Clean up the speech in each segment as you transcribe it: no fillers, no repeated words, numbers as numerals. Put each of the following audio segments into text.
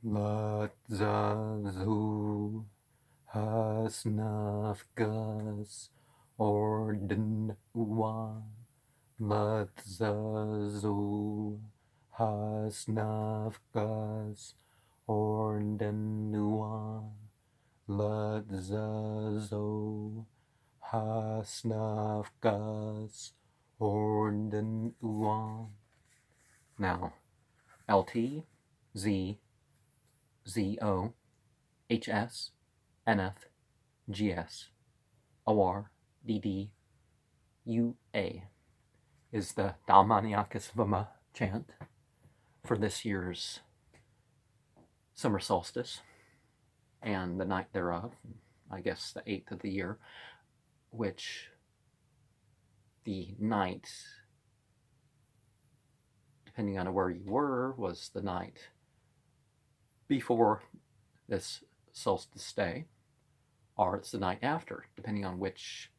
Latzazu hasnafgas orden uan. Latzazu hasnafgas orden uan. Latzazu hasnafgas orden uan. Now, LT, Z, ZO, HS, NF, GS, OR, DD, UA is the Dalmaniakas Vama chant for this year's summer solstice and the night thereof, I guess the 8th of the year, which the night, depending on where you were, was the night before this solstice day, or it's the night after, depending on which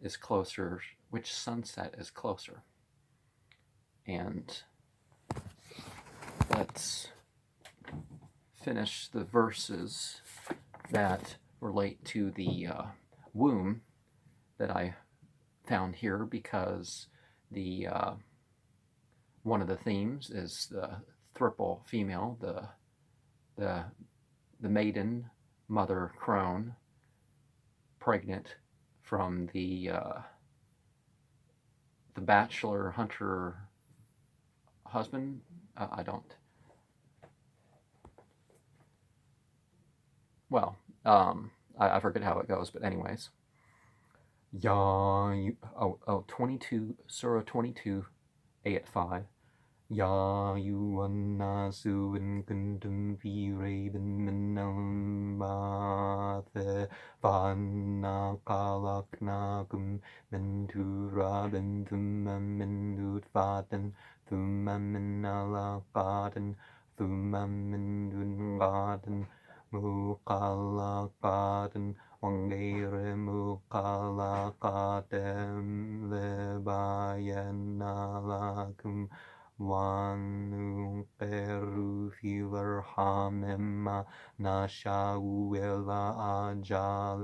is closer, which sunset is closer. And let's finish the verses that relate to the womb that I found here, because the one of the themes is the thriple female, the maiden mother crone, pregnant from the bachelor hunter husband. I don't. Well, I forget how it goes, but anyways. 22, Surah 22, Ayat 5. Ya ayyuhannasu in kuntum fi raybin min al-ba'th fa'anna khalaqnakum min turabin thumma min nutfatin thumma min alaqatin thumma min dunqatin muqallaqatin وغير مقلقات لبين لكم ونقر في الأرحام ما نشاء إلى أجل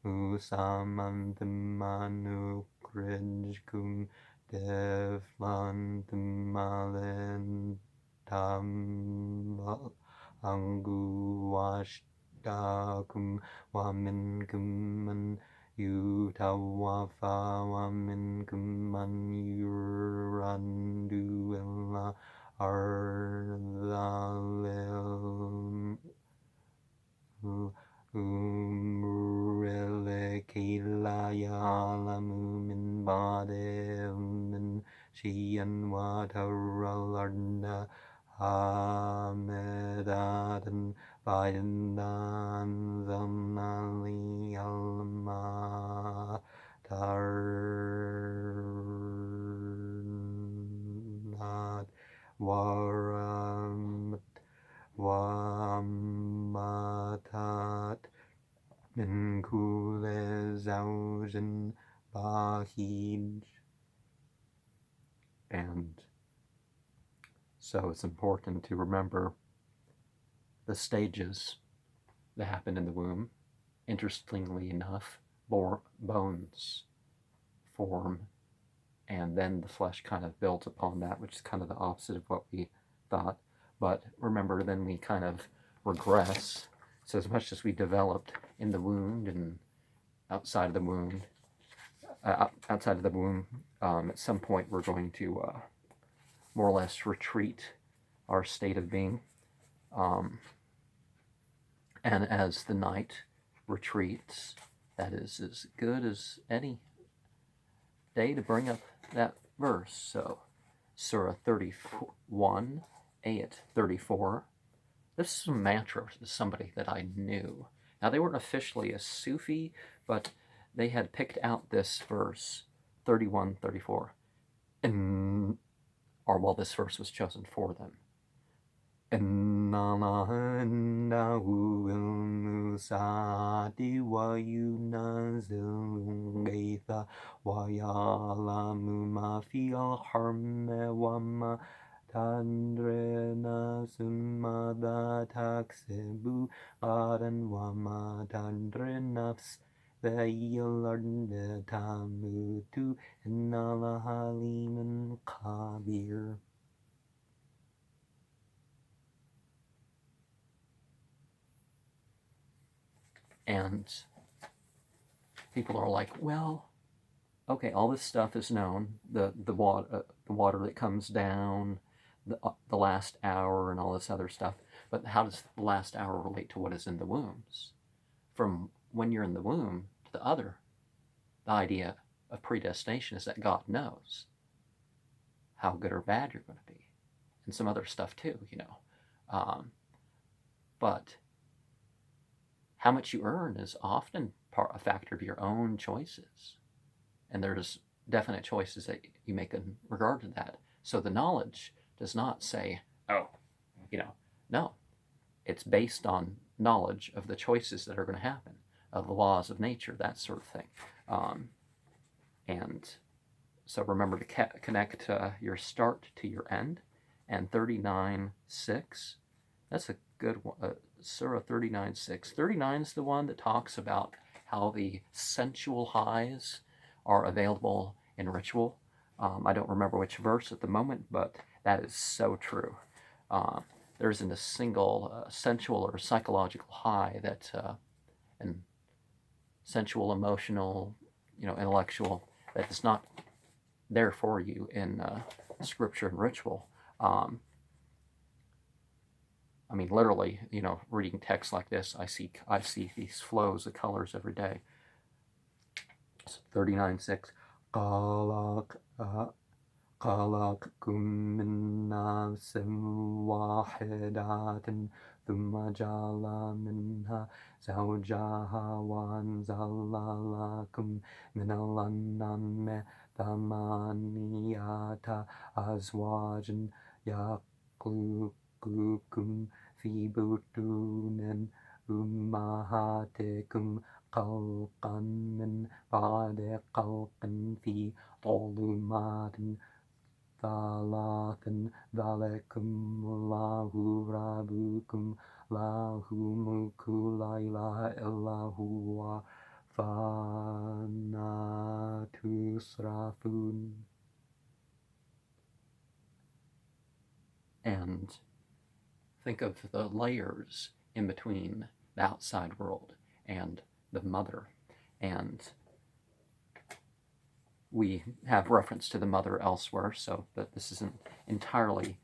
مسمى ثم نخرجكم طفلا ثم لتبلغوا أشدكم ومنكم من يتوفى ومنكم من يرد إلى أرض الأمر لكي لا يعلم من بعد علم شيئا وترى الأرض هامدة فإذا أنزلنا عليها الماء اهتزت ورمت وأنبتت من كل زوج بهيج. And so it's important to remember the stages that happen in the womb. Interestingly enough, bones form, and then the flesh kind of built upon that, which is kind of the opposite of what we thought. But remember, then we kind of regress. So as much as we developed in the wound and outside of the wound, at some point we're going to more or less retreat our state of being. And as the night retreats, that is as good as any day to bring up that verse. So, Surah 31, Ayat 34. This is a mantra to somebody that I knew. Now, they weren't officially a Sufi, but they had picked out this verse, 31, 34. This verse was chosen for them. إن الله عنده علم الساعة وينزل الغيث ويعلم ما في الأرحام وما tandrena sumada taksebu adan wama tandrenafs veyilarnde tamutu innala haliman kabir. And people are like, well, okay, all this stuff is known, the water that comes down, the last hour and all this other stuff, but how does the last hour relate to what is in the wombs? From when you're in the womb to the idea of predestination is that God knows how good or bad you're going to be, and some other stuff too, but how much you earn is often a factor of your own choices. And there's definite choices that you make in regard to that. So the knowledge does not say, oh, no. It's based on knowledge of the choices that are going to happen, of the laws of nature, that sort of thing. And so remember to connect your start to your end. And 39.6, that's a good one. Surah 39.6. 39 is the one that talks about how the sensual highs are available in ritual. I don't remember which verse at the moment, but that is so true. There isn't a single sensual or psychological high that, and sensual, emotional, intellectual, that is not there for you in scripture and ritual. I mean, literally, reading text like this, I see these flows of colors every day. 39.6. خلقكم من نفس واحدة ثم جعل منها زوجها وأنزل لكم من الأنعام ثمانية أزواج يخلقكم في بطون أمهاتكم خلقا من بعد خلق في ظلمات ثلاث ذلكم الله ربكم له ملك لا إله إلا هو فأنا تصرفون. And think of the layers in between the outside world and the mother. And we have reference to the mother elsewhere, so that this isn't entirely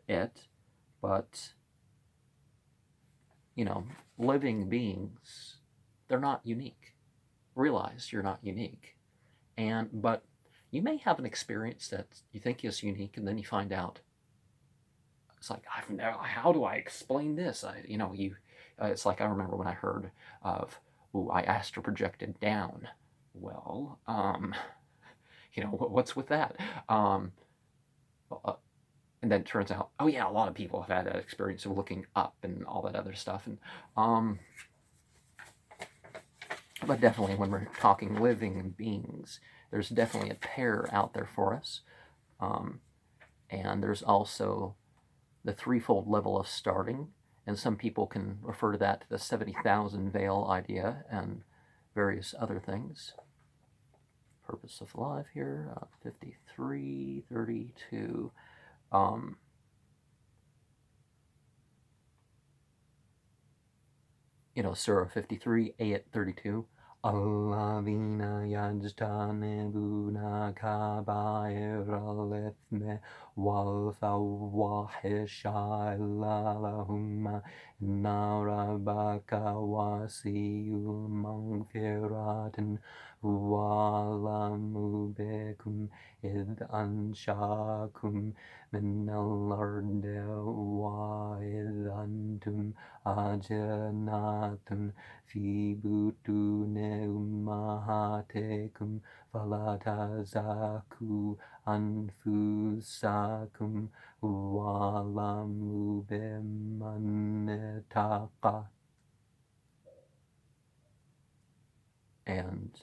it, but living beings, they're not unique. Realize you're not unique. But you may have an experience that you think is unique, and then you find out it's like, how do I explain this? It's like I remember when I heard of, I astral projected down. Well, what's with that? And then it turns out, a lot of people have had that experience of looking up and all that other stuff. And but definitely when we're talking living beings, there's definitely a pair out there for us. And there's also the threefold level of starting, and some people can refer to that to the 70,000 veil idea and various other things. Purpose of life here, 53, 32. Surah 53, ayat 32. Alladhina yajtanibuna kabaira al-ithmi wal fawahisha illa lahum inna rabbaka wasiyul maghfiratin wa'lamu bikum idh anshakum min al-ardi wa idh antum أجنات في بطون أمهاتكم فلا تزكوا أنفسكم واعلموا بمن اتقى. And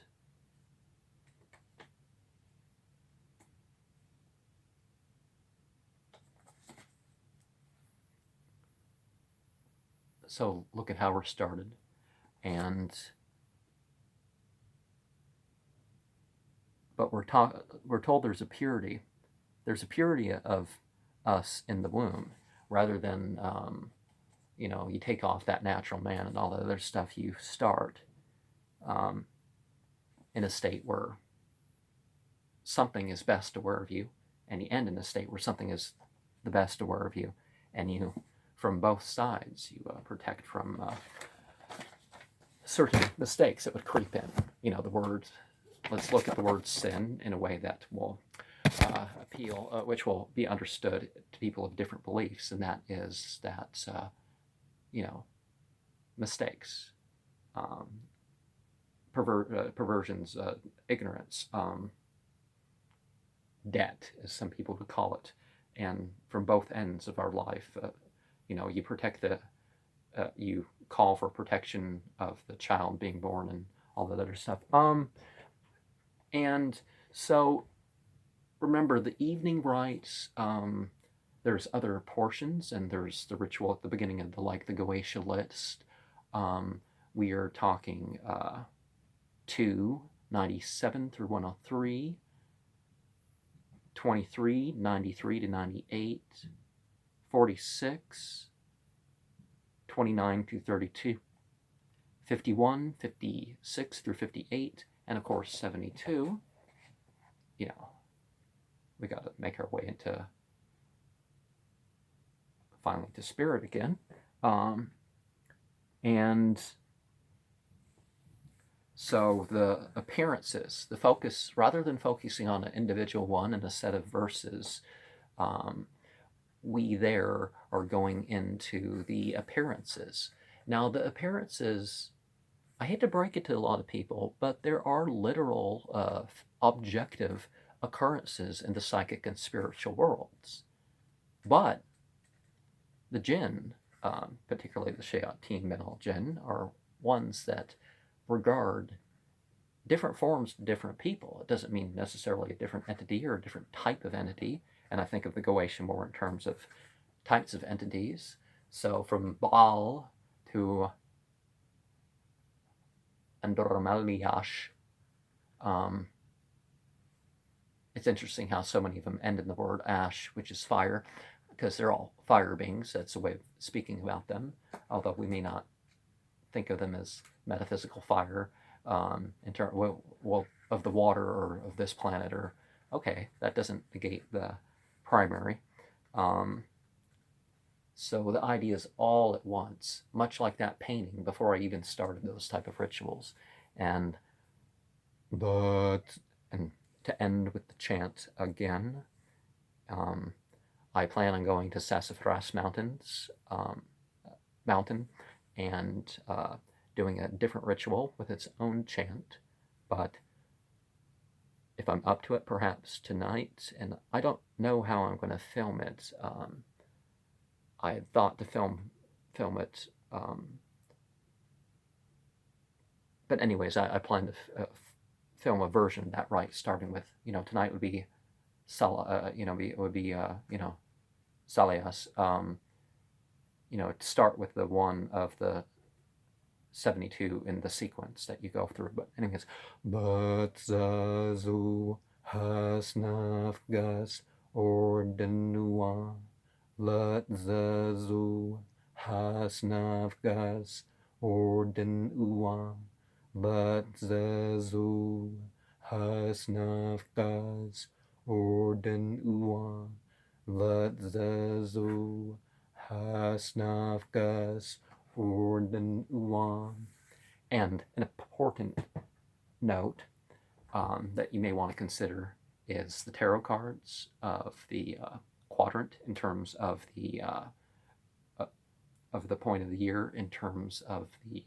So look at how we're started. But we're told there's a purity. There's a purity of us in the womb, rather than you take off that natural man and all the other stuff. You start um, in a state where something is best aware of you, and you end in a state where something is the best aware of you, and you, from both sides, you protect from certain mistakes that would creep in. The word. Let's look at the word sin in a way that will appeal, which will be understood to people of different beliefs, and that is that mistakes, perversions, ignorance, debt, as some people would call it, and from both ends of our life, you protect you call for protection of the child being born and all that other stuff. And so remember the evening rites. There's other portions, and there's the ritual at the beginning of the Goetia list. We are talking 297 through 103, 23, 93 to 98, 46, 29 to 32, 51, 56 through 58, and of course 72. We got to make our way into finally to spirit again. And so the appearances, the focus, rather than focusing on an individual one and a set of verses, we there are going into the appearances. Now, the appearances, I hate to break it to a lot of people, but there are literal, objective occurrences in the psychic and spiritual worlds. But the jinn, particularly the shayateen mental jinn, are ones that regard different forms to different people. It doesn't mean necessarily a different entity or a different type of entity. And I think of the Goetia more in terms of types of entities. So from Baal to Andromaliash, it's interesting how so many of them end in the word ash, which is fire, because they're all fire beings. That's a way of speaking about them, although we may not think of them as metaphysical fire in terms of the water or of this planet. Or okay, that doesn't negate the primary. So the idea is all at once, much like that painting before I even started those type of rituals. And to end with the chant again, I plan on going to Sassafras Mountain and doing a different ritual with its own chant. But if I'm up to it, perhaps tonight, and I don't know how I'm going to film it. I had thought to film it, but anyways, I plan to film a version of that rite, starting with tonight would be Salias. Start with the one of the 72 in the sequence that you go through. But anyways, but Zazu Hasnafgas Ordenua Let Zazu Hasnafgas Ordenua Let Zazu Hasnafgas Ordenua Let Zazu Hasnafgas Ordenua. And an important note that you may want to consider is the tarot cards of the quadrant in terms of the point of the year, in terms of the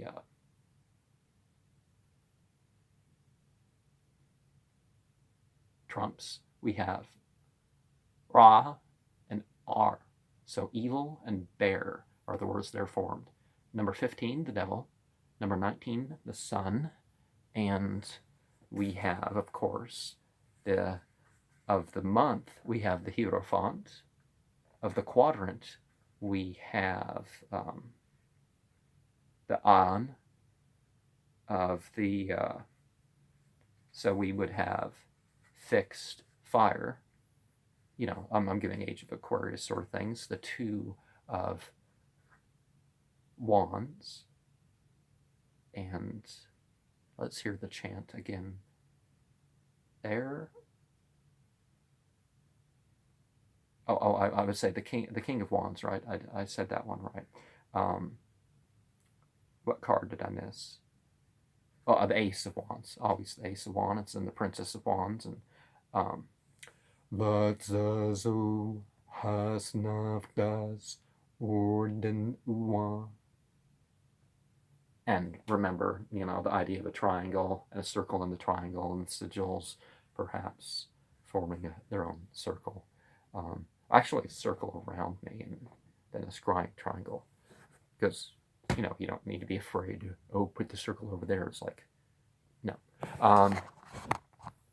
trumps. We have Ra and R. So evil and bear are the words that are formed. Number 15, the devil. Number 19, the sun. And we have, of course, of the month, we have the Hierophant. Of the quadrant, we have the on of the, so we would have fixed fire, you know, I'm giving Age of Aquarius sort of things, the 2 of wands, and let's hear the chant again. Air. I would say the king of wands, right? I said that one right. What card did I miss? Oh, the Ace of Wands. Always the Ace of Wands and the Princess of Wands. And but so has not das orden one. And remember, you know, the idea of a triangle and a circle in the triangle, and the sigils perhaps forming their own circle. Actually, a circle around me and then a scrying triangle. Because, you know, you don't need to be afraid to, oh, put the circle over there. It's like, no.